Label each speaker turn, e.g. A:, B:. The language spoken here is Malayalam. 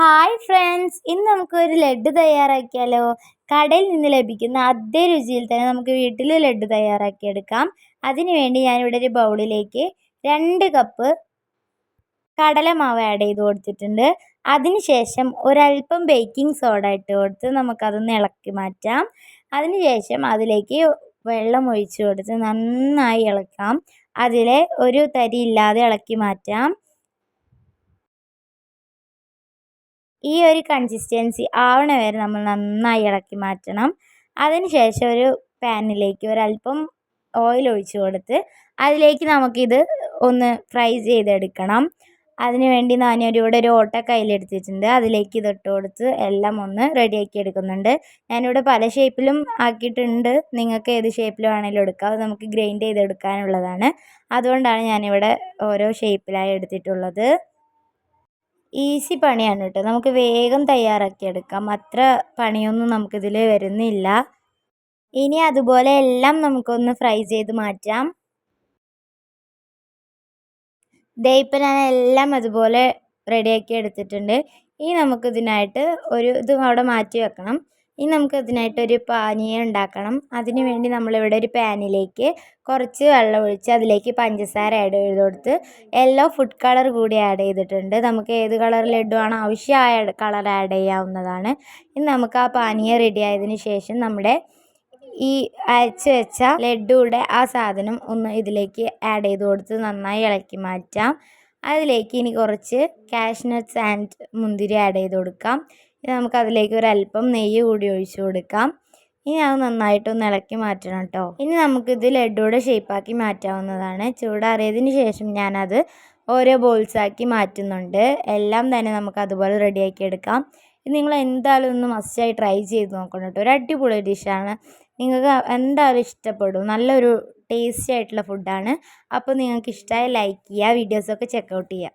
A: ഹായ് ഫ്രണ്ട്സ്, ഇന്ന് നമുക്കൊരു ലഡ്ഡു തയ്യാറാക്കിയാലോ? കടയിൽ നിന്ന് ലഭിക്കുന്ന അതേ രുചിയിൽ തന്നെ നമുക്ക് വീട്ടിൽ ലഡ്ഡു തയ്യാറാക്കിയെടുക്കാം. അതിനുവേണ്ടി ഞാനിവിടെ ഒരു ബൗളിലേക്ക് 2 കപ്പ് കടലമാവ് ആഡ് ചെയ്ത് കൊടുത്തിട്ടുണ്ട്. അതിനുശേഷം ഒരല്പം ബേക്കിംഗ് സോഡ ഇട്ട് കൊടുത്ത് നമുക്കതൊന്ന് ഇളക്കി മാറ്റാം. അതിനുശേഷം അതിലേക്ക് വെള്ളം ഒഴിച്ച് കൊടുത്ത് നന്നായി ഇളക്കാം. അതിലെ ഒരു തരി ഇല്ലാതെ ഇളക്കി മാറ്റാം. ഈ ഒരു കൺസിസ്റ്റൻസി ആവണ വരെ നമ്മൾ നന്നായി ഇളക്കി മാറ്റണം. അതിനുശേഷം ഒരു പാനിലേക്ക് ഒരല്പം ഓയിൽ ഒഴിച്ച് കൊടുത്ത് അതിലേക്ക് നമുക്കിത് ഒന്ന് ഫ്രൈ ചെയ്തെടുക്കണം. അതിനുവേണ്ടി ഞാനിവിടെ ഒരു ഓട്ട കയ്യിലെടുത്തിട്ടുണ്ട്. അതിലേക്ക് ഇതിട്ട് കൊടുത്ത് എല്ലാം ഒന്ന് റെഡിയാക്കി എടുക്കുന്നുണ്ട്. ഞാനിവിടെ പല ഷേപ്പിലും ആക്കിയിട്ടുണ്ട്. നിങ്ങൾക്ക് ഏത് ഷേപ്പിൽ വേണമെങ്കിലും എടുക്കാം. അത് നമുക്ക് ഗ്രൈൻഡ് ചെയ്തെടുക്കാനുള്ളതാണ്. അതുകൊണ്ടാണ് ഞാനിവിടെ ഓരോ ഷേപ്പിലായി എടുത്തിട്ടുള്ളത്. ഈസി പണിയാണ് കേട്ടോ. നമുക്ക് വേഗം തയ്യാറാക്കിയെടുക്കാം. അത്ര പണിയൊന്നും നമുക്കിതിൽ വരുന്നില്ല. ഇനി അതുപോലെ എല്ലാം നമുക്കൊന്ന് ഫ്രൈ ചെയ്ത് മാറ്റാം. ദേ ഇപ്പം ഞാൻ എല്ലാം അതുപോലെ റെഡിയാക്കി എടുത്തിട്ടുണ്ട്. ഇനി നമുക്കിതിനായിട്ട് ഇത് അവിടെ മാറ്റി വെക്കണം. ഇനി നമുക്കിതിനായിട്ടൊരു പാനീയം ഉണ്ടാക്കണം. അതിന് വേണ്ടി നമ്മളിവിടെ ഒരു പാനിലേക്ക് കുറച്ച് വെള്ളം ഒഴിച്ച് അതിലേക്ക് പഞ്ചസാര ആഡ് ചെയ്ത് കൊടുത്ത് യെല്ലോ ഫുഡ് കളർ കൂടി ആഡ് ചെയ്തിട്ടുണ്ട്. നമുക്ക് ഏത് കളർ ലഡ്ഡു ആണോ ആവശ്യമായ കളർ ആഡ് ചെയ്യാവുന്നതാണ്. ഇനി നമുക്ക് ആ പാനീയം റെഡി ആയതിനു ശേഷം നമ്മുടെ ഈ അരച്ച് വെച്ച ലഡ്ഡുയുടെ ആ സാധനം ഒന്ന് ഇതിലേക്ക് ആഡ് ചെയ്ത് കൊടുത്ത് നന്നായി ഇളക്കി മാറ്റാം. അതിലേക്ക് ഇനി കുറച്ച് കാഷ്നട്ട്സ് ആൻഡ് മുന്തിരി ആഡ് ചെയ്ത് കൊടുക്കാം. ഇനി നമുക്കതിലേക്ക് ഒരല്പം നെയ്യ് കൂടി ഒഴിച്ച് കൊടുക്കാം. ഇനി അത് നന്നായിട്ടൊന്ന് ഇളക്കി മാറ്റണം കേട്ടോ. ഇനി നമുക്കിത് ലഡ്ഡുയുടെ ഷേപ്പാക്കി മാറ്റാവുന്നതാണ്. ചൂടാറിയതിന് ശേഷം ഞാനത് ഓരോ ബോൾസാക്കി മാറ്റുന്നുണ്ട്. എല്ലാം തന്നെ നമുക്ക് അതുപോലെ റെഡിയാക്കി എടുക്കാം. ഇത് നിങ്ങൾ എന്തായാലും ഒന്ന് മസ്റ്റായി ട്രൈ ചെയ്ത് നോക്കണം കേട്ടോ. ഒരു അടിപൊളി ഡിഷാണ്. നിങ്ങൾക്ക് എന്തായാലും ഇഷ്ടപ്പെടും. നല്ലൊരു ടേസ്റ്റി ആയിട്ടുള്ള ഫുഡാണ്. അപ്പോൾ നിങ്ങൾക്ക് ഇഷ്ടമായ ലൈക്ക് ചെയ്യുക, വീഡിയോസൊക്കെ ചെക്കൗട്ട് ചെയ്യുക.